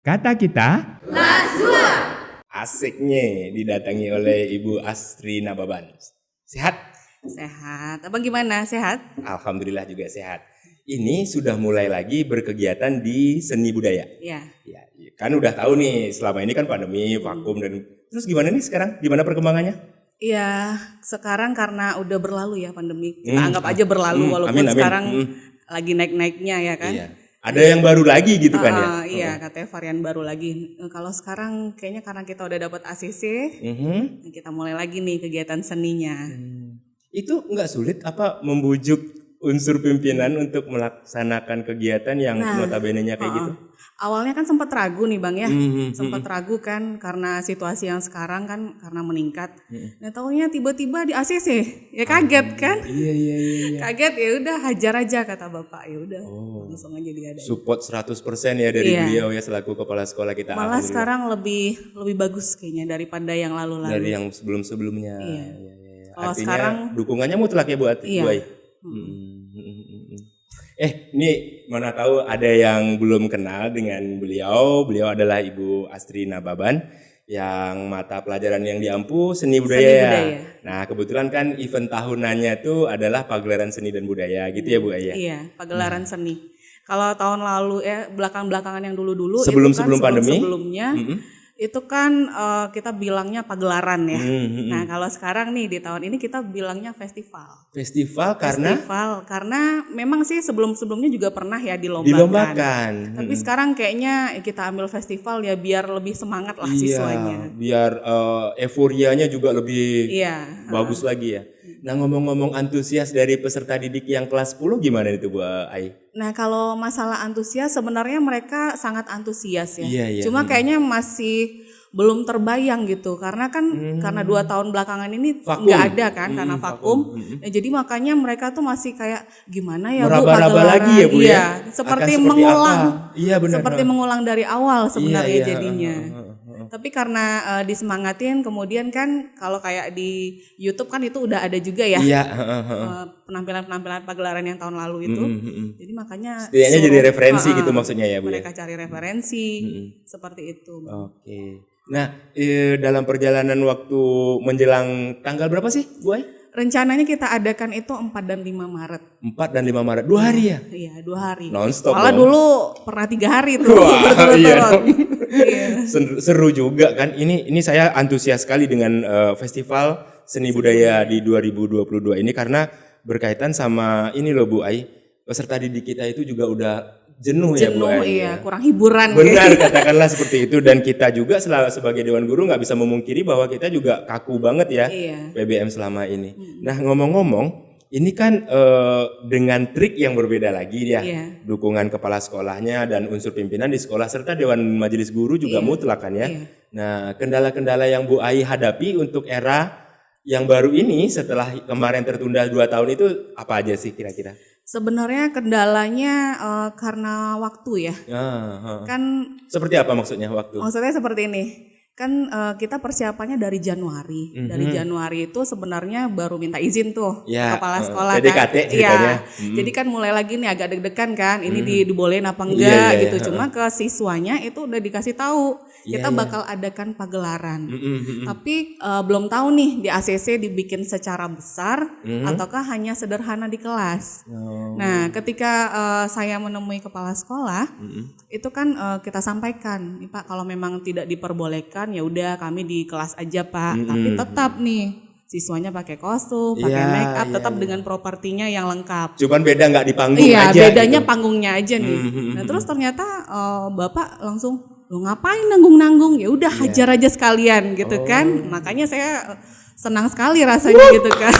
Kata kita Lazua. asiknya didatangi oleh Ibu Astri Nababan. Sehat? Sehat. Abang gimana? Sehat? Alhamdulillah juga sehat. Ini sudah mulai lagi berkegiatan di seni budaya. Ya. Ya, kan udah tahu nih selama ini kan pandemi, vakum dan terus gimana nih sekarang? Gimana perkembangannya? Iya, sekarang karena udah berlalu ya pandemi. Kita anggap aja berlalu walaupun amin. sekarang lagi naik-naiknya ya kan. Iya. Ada yang baru lagi gitu kan ya? Iya, katanya varian baru lagi. Kalau sekarang kayaknya karena kita udah dapat ACC, kita mulai lagi nih kegiatan seninya. Itu nggak sulit apa membujuk unsur pimpinan untuk melaksanakan kegiatan yang notabene-nya kayak gitu? Awalnya kan sempat ragu nih Bang ya, sempat ragu kan karena situasi yang sekarang kan karena meningkat. Nah taunya tiba-tiba di ACC, ya kaget kan? Iya. Kaget ya udah hajar aja kata bapak, ya udah langsung aja diadain. Support 100% ya dari beliau ya selaku kepala sekolah kita. Malah sekarang lebih bagus kayaknya daripada yang lalu-lalu. Dari yang sebelum-sebelumnya. Iya. Kalau Artinya sekarang dukungannya mutlak ya Bu Ai? Ini mana tahu ada yang belum kenal dengan beliau. Beliau adalah Ibu Astri Nababan yang mata pelajaran yang diampu seni budaya. Nah kebetulan kan event tahunannya itu adalah pagelaran seni dan budaya gitu ya Bu Ai? Iya, pagelaran seni. Kalau tahun lalu belakang-belakangan yang dulu-dulu sebelum pandemi, pandemi sebelumnya itu kan kita bilangnya pagelaran ya. Nah kalau sekarang nih di tahun ini kita bilangnya festival. Festival karena memang sih sebelumnya juga pernah ya dilombakan. Tapi sekarang kayaknya kita ambil festival ya biar lebih semangat lah siswanya. Biar euforianya juga lebih bagus lagi ya. Nah ngomong-ngomong antusias dari peserta didik yang kelas 10 gimana itu Bu Ai? Nah kalau masalah antusias sebenarnya mereka sangat antusias ya. Iya. Cuma kayaknya masih belum terbayang gitu karena kan karena 2 tahun belakangan ini nggak ada kan karena vakum. Nah, jadi makanya mereka tuh masih kayak gimana ya Bu meraba-raba lagi ya Bu ya. Seperti mengulang. Iya benar. Seperti mengulang dari awal sebenarnya jadinya. Tapi karena disemangatin kemudian kan kalau kayak di YouTube kan itu udah ada juga ya. Penampilan-penampilan pagelaran yang tahun lalu itu. Jadi makanya setidaknya jadi referensi gitu maksudnya ya Bu. Mereka cari referensi seperti itu. Oke. Nah, dalam perjalanan waktu menjelang tanggal berapa sih Bu Ai? Rencananya kita adakan itu 4 dan 5 Maret. 4 dan 5 Maret, 2 hari ya? Iya, 2 hari. Non-stop. Malah dulu pernah 3 hari tuh. Wah, iya dong. Seru juga kan. Ini saya antusias sekali dengan festival seni budaya di 2022 ini karena berkaitan sama ini loh Bu Ai. Peserta didik kita itu juga udah jenuh ya Bu Ai. Iya, kurang hiburan. Benar katakanlah seperti itu dan kita juga sebagai Dewan Guru nggak bisa memungkiri bahwa kita juga kaku banget ya PBM selama ini. Nah ngomong-ngomong ini kan dengan trik yang berbeda lagi ya, dukungan kepala sekolahnya dan unsur pimpinan di sekolah serta Dewan Majelis Guru juga mutlak kan ya. Nah kendala-kendala yang Bu Ai hadapi untuk era yang baru ini setelah kemarin tertunda 2 tahun itu apa aja sih kira-kira? Sebenarnya kendalanya karena waktu ya. Kan seperti apa maksudnya waktu? Maksudnya seperti ini. Kan kita persiapannya dari Januari. Dari Januari itu sebenarnya baru minta izin tuh kepala sekolah PDKT kan. ceritanya. Jadi kan mulai lagi nih agak deg-degan kan. Ini dibolehin apa enggak gitu. Cuma ke siswanya itu udah dikasih tahu kita bakal adakan pagelaran. Tapi belum tahu nih di ACC dibikin secara besar ataukah hanya sederhana di kelas. Nah, ketika saya menemui kepala sekolah, itu kan kita sampaikan, nih Pak kalau memang tidak diperbolehkan ya udah kami di kelas aja Pak. Tapi tetap nih siswanya pakai kostum, pakai make up, tetap dengan propertinya yang lengkap. Cuman beda nggak di panggung Iya, aja. bedanya gitu. Panggungnya aja nih. Nah, terus ternyata Bapak langsung, "Lo ngapain nanggung-nanggung? Ya udah hajar aja sekalian," gitu kan. Makanya saya senang sekali rasanya gitu kan.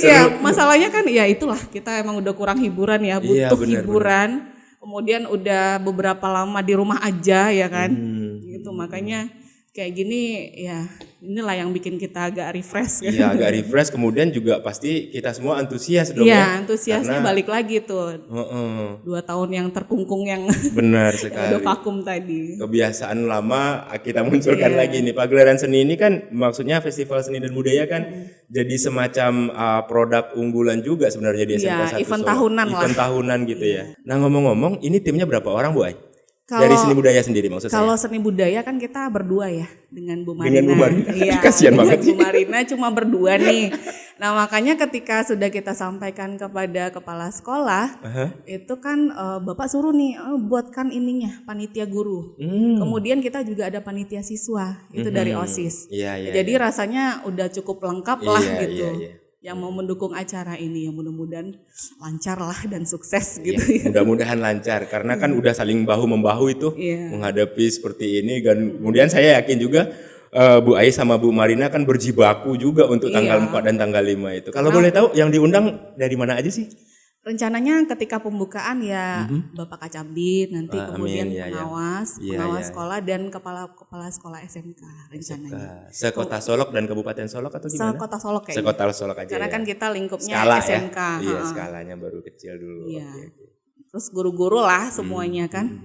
Ya, masalahnya kan ya itulah kita emang udah kurang hiburan ya, butuh hiburan. Kemudian udah beberapa lama di rumah aja ya kan. Gitu makanya kayak gini ya inilah yang bikin kita agak refresh. Iya agak refresh kemudian juga pasti kita semua antusias dong ya. Iya antusiasnya balik lagi tuh 2 tahun yang terkungkung yang benar sekali. Udah vakum tadi. Kebiasaan lama kita munculkan lagi nih pagelaran seni ini kan maksudnya festival seni dan budaya kan jadi semacam produk unggulan juga sebenarnya di SMK 1 event tahunan lah. Event tahunan gitu ya. Nah ngomong-ngomong ini timnya berapa orang Bu Ai? Dari seni budaya sendiri maksud saya. Kalau seni budaya kan kita berdua ya dengan Bu Marina. Dengan Bu Marina. Iya, kasihan banget Bu Marina cuma berdua nih. Nah makanya ketika sudah kita sampaikan kepada kepala sekolah, itu kan Bapak suruh nih buatkan ininya panitia guru. Kemudian kita juga ada panitia siswa itu dari OSIS. Jadi rasanya udah cukup lengkap lah gitu. Yang mau mendukung acara ini, yang mudah-mudahan lancar lah dan sukses gitu. Mudah-mudahan lancar karena kan udah saling bahu-membahu itu menghadapi seperti ini, dan kemudian saya yakin juga Bu Ai sama Bu Marina kan berjibaku juga untuk tanggal 4 dan tanggal 5 itu. Kalau boleh tahu yang diundang dari mana aja sih? Rencananya ketika pembukaan ya Bapak Kacabdit nanti, kemudian pengawas sekolah dan kepala sekolah SMK rencananya. Sekota Solok dan Kabupaten Solok atau gimana? Sekota Solok kayaknya. Sekota Solok aja. Karena kan kita lingkupnya skala SMK. Ya? Iya, skalanya baru kecil dulu. Iya. Terus guru-guru lah semuanya kan.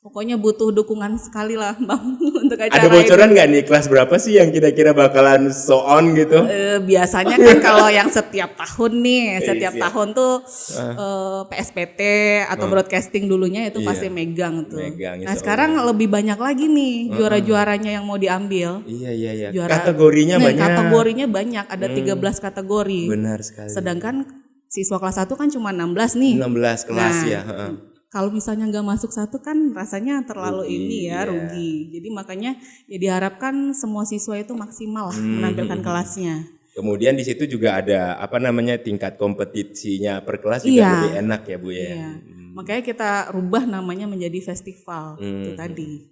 Pokoknya butuh dukungan sekali lah Bang untuk acara ini. Ada bocoran nggak nih kelas berapa sih yang kira-kira bakalan so on gitu? Biasanya kan kalau yang setiap tahun nih, setiap tahun tuh PSPT atau broadcasting dulunya itu pasti megang tuh. Nah sekarang lebih banyak lagi nih juara-juaranya yang mau diambil. Iya. Kategorinya banyak. Kategorinya banyak, ada 13 kategori. Benar sekali. Sedangkan siswa kelas 1 kan cuma 16 nih. 16 kelas ya. Kalau misalnya nggak masuk satu kan rasanya terlalu rugi. Jadi makanya ya diharapkan semua siswa itu maksimal lah menampilkan kelasnya. Kemudian di situ juga ada tingkat kompetisinya per kelas juga lebih enak ya Bu ya. Iya. Makanya kita rubah namanya menjadi festival itu tadi.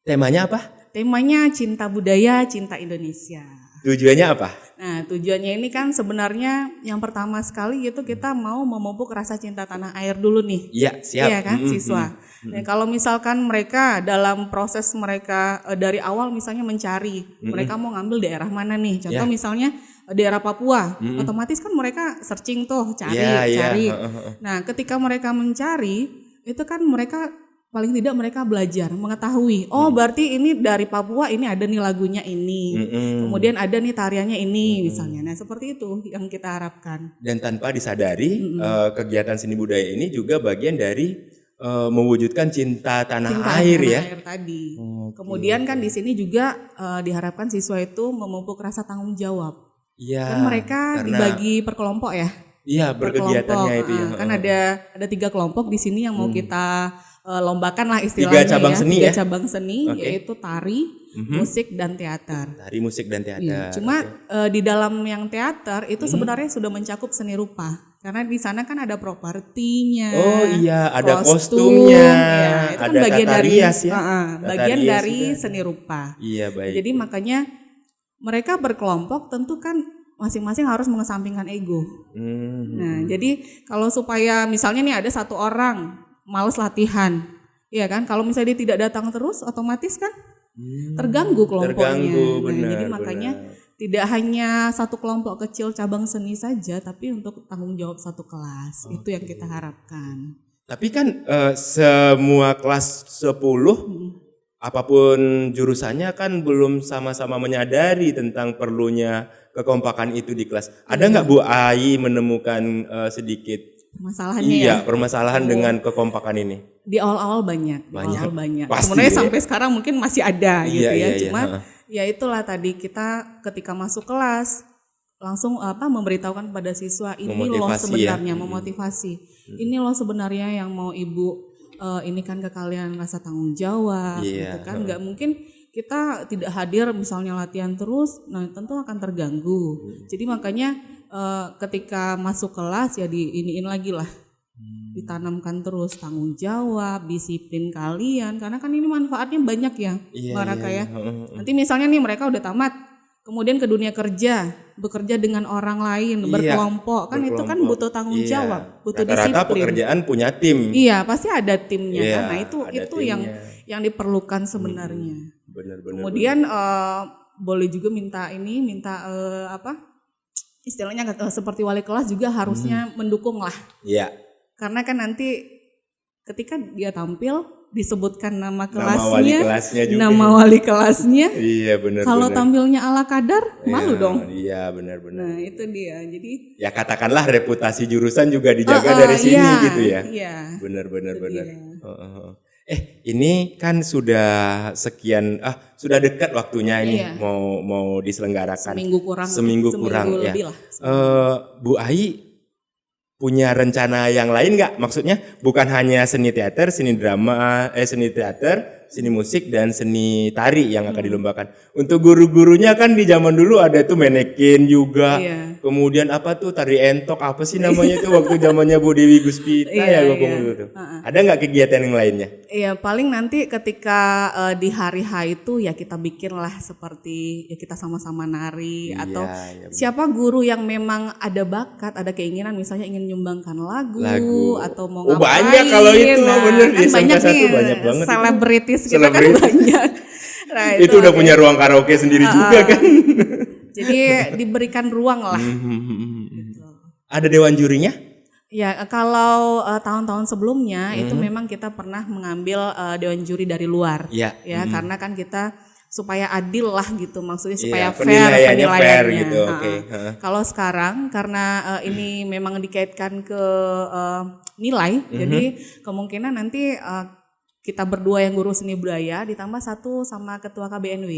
Temanya apa? Temanya Cinta Budaya, Cinta Indonesia. Tujuannya apa? Nah tujuannya ini kan sebenarnya yang pertama sekali itu kita mau memupuk rasa cinta tanah air dulu nih. Iya siap. Iya kan siswa. Nah, kalau misalkan mereka dalam proses mereka dari awal misalnya mencari mereka mau ngambil daerah mana nih. Contoh misalnya daerah Papua, otomatis kan mereka searching tuh cari. Nah ketika mereka mencari itu kan mereka paling tidak mereka belajar, mengetahui, berarti ini dari Papua ini ada nih lagunya ini, kemudian ada nih tariannya ini misalnya. Nah seperti itu yang kita harapkan. Dan tanpa disadari kegiatan seni budaya ini juga bagian dari mewujudkan cinta tanah air ya. Air tadi. Kemudian kan di sini juga diharapkan siswa itu memupuk rasa tanggung jawab. Iya. Kan mereka dibagi per kelompok ya. Iya berkegiatannya itu ya. Kan ada 3 kelompok di sini yang mau kita lombakan lah istilahnya. 3 cabang seni ya. 3 cabang seni yaitu tari, musik dan teater. Tari, musik dan teater. Iya, cuma di dalam yang teater itu sebenarnya sudah mencakup seni rupa. Karena di sana kan ada propertinya. Oh iya, ada kostumnya. Ya, itu ada kan bagian dari bagian rias dari juga. Seni rupa. Iya, baik. Jadi makanya mereka berkelompok tentu kan masing-masing harus mengesampingkan ego. Nah, jadi kalau supaya misalnya nih ada 1 orang males latihan, iya kan? Kalau misalnya dia tidak datang terus, otomatis kan terganggu kelompoknya. Benar, jadi makanya tidak hanya 1 kelompok kecil cabang seni saja, tapi untuk tanggung jawab 1 kelas. Itu yang kita harapkan. Tapi kan semua kelas 10, apapun jurusannya kan belum sama-sama menyadari tentang perlunya kekompakan itu di kelas. Ada nggak Bu Ai menemukan sedikit permasalahannya permasalahan dengan kekompakan ini? Di awal-awal banyak. Pasti, sebenarnya sampai sekarang mungkin masih ada gitu ya. Cuma iya. ya itulah tadi kita ketika masuk kelas langsung memberitahukan kepada siswa ini loh sebenarnya memotivasi. Ini loh sebenarnya yang mau Ibu ini kan ke kalian rasa tanggung jawab gitu kan. Nggak mungkin kita tidak hadir misalnya latihan terus, nah tentu akan terganggu. Jadi makanya ketika masuk kelas ya diiniin lagi lah, ditanamkan terus tanggung jawab, disiplin kalian, karena kan ini manfaatnya banyak ya, Baraka ya. Nanti misalnya nih mereka udah tamat, kemudian ke dunia kerja, bekerja dengan orang lain, berkelompok, kan itu kan butuh tanggung jawab, butuh disiplin. Rata-rata pekerjaan punya tim. Iya, pasti ada timnya kan. Nah itu yang diperlukan sebenarnya. Benar. Kemudian boleh juga minta istilahnya seperti wali kelas juga harusnya mendukung lah. Iya. Karena kan nanti ketika dia tampil disebutkan nama kelasnya, nama wali kelasnya. Iya benar. Kalau tampilnya ala kadar, malu dong. Iya benar. Nah itu dia. Jadi ya katakanlah reputasi jurusan juga dijaga dari sini gitu ya. Iya. Benar. Ini kan sudah sudah dekat waktunya ini mau diselenggarakan. Seminggu kurang ya. Lebih lah. Bu Ai punya rencana yang lain nggak? Maksudnya bukan hanya seni teater, seni drama, seni teater, seni musik dan seni tari yang akan dilombakan. Untuk guru-gurunya kan di zaman dulu ada tuh manekin juga. Kemudian apa tuh tari entok apa sih namanya itu waktu zamannya Bu Dewi Guspita tuh. Ada nggak kegiatan yang lainnya? Iya, paling nanti ketika di hari H itu ya kita bikin lah seperti ya kita sama-sama nari atau siapa guru yang memang ada bakat, ada keinginan misalnya ingin menyumbangkan lagu atau mau ngapain. Banyak kalau itu bener kan banyak nih banyak banget selebritis kita kan banyak. Nah, itu udah punya ruang karaoke sendiri juga kan. Jadi diberikan ruang lah. Gitu. Ada dewan jurinya? Ya, kalau tahun-tahun sebelumnya itu memang kita pernah mengambil dewan juri dari luar. Ya, karena kan kita supaya adil lah gitu, maksudnya supaya fair penilaiannya. Gitu. Kalau sekarang karena ini memang dikaitkan ke nilai, jadi kemungkinan nanti kita berdua yang guru seni budaya ditambah satu sama ketua KBNW.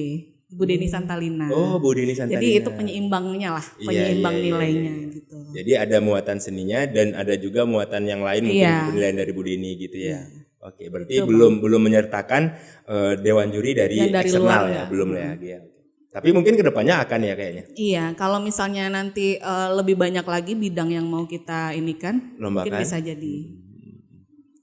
Bu Deni Santalina. Oh, Bu Deni Santalina. Jadi itu penyeimbangnya lah, penyeimbang nilainya gitu. Jadi ada muatan seninya dan ada juga muatan yang lain mungkin penilaian dari Bu Deni gitu ya. Oke, berarti itu, belum menyertakan dewan juri dari eksternal ya, belum ya. Tapi mungkin kedepannya akan ya kayaknya. Iya, kalau misalnya nanti lebih banyak lagi bidang yang mau kita ini kan, mungkin bisa jadi.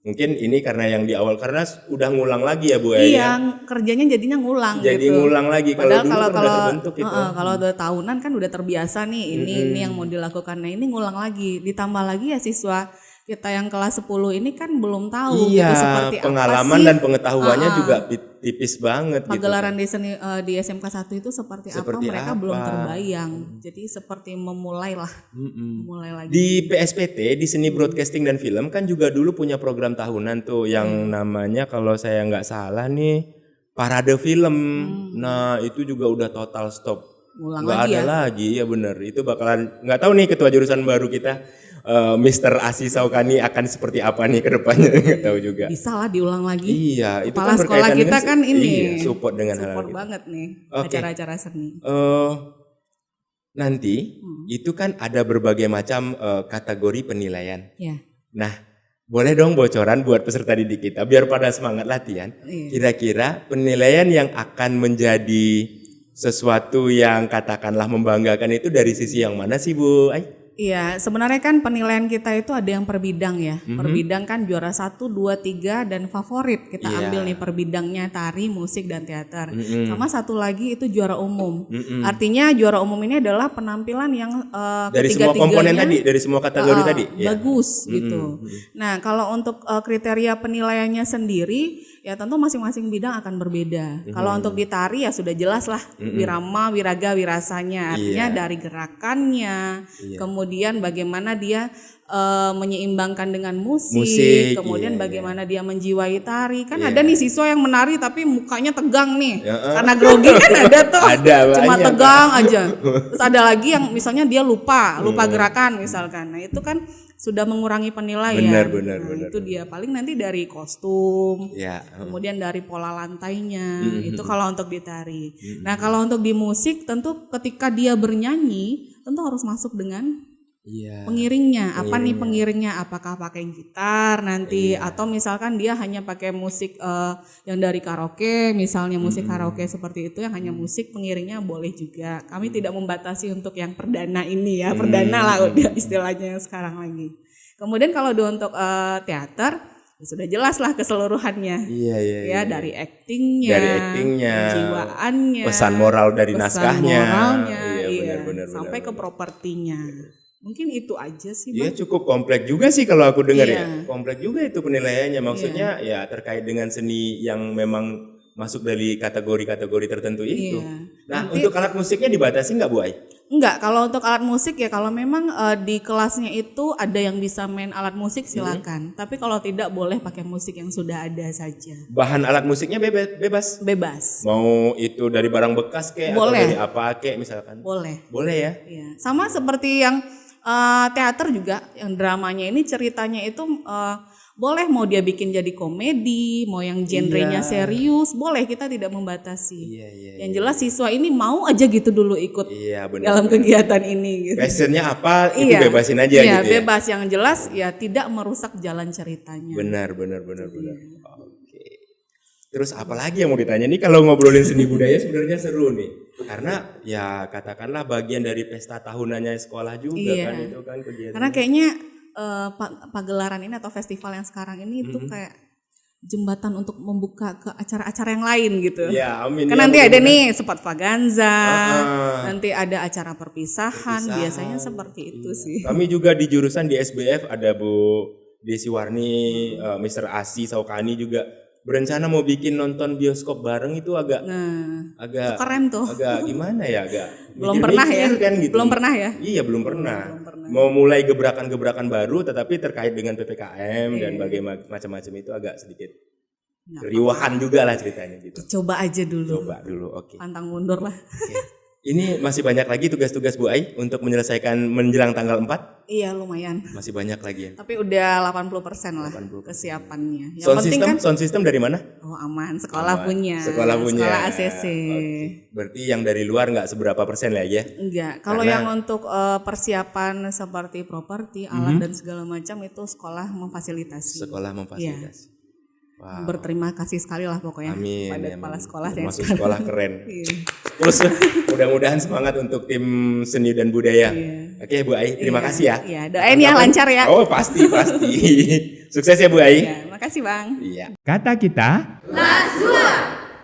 Mungkin ini karena yang di awal karena udah ngulang lagi ya Bu ya. Iya, kerjanya jadinya ngulang. Jadi gitu. ngulang lagi kalau udah terbentuk gitu. Kalau udah tahunan kan udah terbiasa nih ini yang mau dilakukan. Nah, ini ngulang lagi. Ditambah lagi ya siswa kita yang kelas 10 ini kan belum tahu gitu seperti pengalaman apa sih. Dan pengetahuannya juga tipis banget pagelaran gitu. Di SMK 1 itu seperti apa mereka belum terbayang. Jadi seperti memulai lagi. Di PSPT di Seni Broadcasting dan Film kan juga dulu punya program tahunan tuh yang namanya kalau saya nggak salah nih Parade Film. Nah, itu juga udah total stop. Nggak ada lagi ya bener. Itu bakalan nggak tahu nih ketua jurusan baru kita Mr. Asi Saukani akan seperti apa nih ke depannya, nggak tahu juga. Bisa lah diulang lagi. Iya, itu kan sekolah kita kan ini support dengan hal-hal support banget nih acara-acara seni. Nanti itu kan ada berbagai macam kategori penilaian. Nah, boleh dong bocoran buat peserta didik kita biar pada semangat latihan. Kira-kira penilaian yang akan menjadi sesuatu yang katakanlah membanggakan itu dari sisi yang mana sih Bu Ai? Iya, sebenarnya kan penilaian kita itu ada yang per bidang ya. Per bidang kan juara 1, 2, 3 dan favorit. Kita ambil nih per bidangnya tari, musik dan teater. Sama satu lagi itu juara umum. Artinya juara umum ini adalah penampilan yang dari semua komponen tadi, dari semua kategori tadi. Bagus gitu. Nah, kalau untuk kriteria penilaiannya sendiri ya tentu masing-masing bidang akan berbeda. Kalau untuk di tari ya sudah jelas lah wirama, wiraga, wirasanya. Artinya dari gerakannya, kemudian bagaimana dia menyeimbangkan dengan musik kemudian bagaimana dia menjiwai tari. Kan ada nih siswa yang menari tapi mukanya tegang nih. Karena grogi kan ada tuh. Cuma tegang aja. Terus ada lagi yang misalnya dia lupa gerakan misalkan. Nah, itu kan sudah mengurangi penilaian. Benar. Itu dia paling nanti dari kostum, kemudian dari pola lantainya. Itu kalau untuk di tari. Nah, kalau untuk di musik tentu ketika dia bernyanyi tentu harus masuk dengan pengiringnya. Apa nih pengiringnya? Apakah pakai gitar nanti atau misalkan dia hanya pakai musik yang dari karaoke, misalnya musik karaoke seperti itu yang hanya musik, pengiringnya boleh juga. Kami tidak membatasi untuk yang perdana ini ya, perdana lah udah istilahnya sekarang lagi. Kemudian kalau untuk teater sudah jelas lah keseluruhannya. Ya dari aktingnya, kejiwaannya, pesan moral dari naskahnya, benar, sampai ke propertinya. Mungkin itu aja sih Iya Bang. cukup kompleks juga sih kalau aku dengar ya. Kompleks juga itu penilaiannya. Maksudnya ya terkait dengan seni yang memang masuk dari kategori-kategori tertentu itu. Nah, nanti, untuk alat musiknya dibatasi nggak Bu Ai? Enggak, kalau untuk alat musik ya kalau memang di kelasnya itu ada yang bisa main alat musik silakan. Tapi kalau tidak boleh pakai musik yang sudah ada saja. Bahan alat musiknya bebas? Bebas. Mau itu dari barang bekas kayak atau dari apa kayak misalkan? Boleh. Boleh ya? Iya. Sama seperti yang teater juga, yang dramanya ini ceritanya itu boleh mau dia bikin jadi komedi, mau yang genrenya serius, boleh, kita tidak membatasi. Yang jelas siswa ini mau aja gitu dulu ikut dalam kegiatan ini. Gitu. Passionnya apa itu bebasin aja gitu ya. Bebas, yang jelas ya tidak merusak jalan ceritanya. Benar. Oke. Terus apalagi yang mau ditanya nih, kalau ngobrolin seni budaya sebenarnya seru nih. Karena ya katakanlah bagian dari pesta tahunannya sekolah juga kan itu kan kegiatan. Karena kayaknya pagelaran ini atau festival yang sekarang ini itu kayak jembatan untuk membuka ke acara-acara yang lain gitu. Ya, amin. Kan nanti ada nih Spot Vaganza, nanti ada acara perpisahan. Biasanya seperti itu sih. Kami juga di jurusan di SBF ada Bu Desi Warni, Mr. Asi Saukani juga berencana mau bikin nonton bioskop bareng. Itu agak keren tuh. Agak gimana ya, belum pernah ya kan gitu. Belum pernah ya? Iya, belum pernah. Mau mulai gebrakan-gebrakan baru tetapi terkait dengan PPKM dan bagaimana macam-macam itu agak sedikit riwahan juga lah ceritanya gitu. Coba aja dulu. Oke. Pantang mundur lah. Ini masih banyak lagi tugas-tugas Bu Ai untuk menyelesaikan menjelang tanggal 4? Iya, lumayan. Masih banyak lagi ya. Tapi udah 80% lah kesiapannya. Yang penting kan sound system dari mana? Oh, aman, sekolah punya. Sekolah ACC. Okay. Berarti yang dari luar nggak seberapa persen lah ya? Enggak. Kalau yang untuk persiapan seperti properti, alat dan segala macam itu sekolah memfasilitasi. Ya. Wow. Berterima kasih sekali lah pokoknya pada kepala sekolah yang masuk sekolah keren. Terus mudah-mudahan semangat untuk tim seni dan budaya. Oke Bu Ai, terima kasih ya. Iya, doain ya lancar ya. Oh pasti. Sukses ya Bu Ai. Makasih Bang. Kata kita Lasua.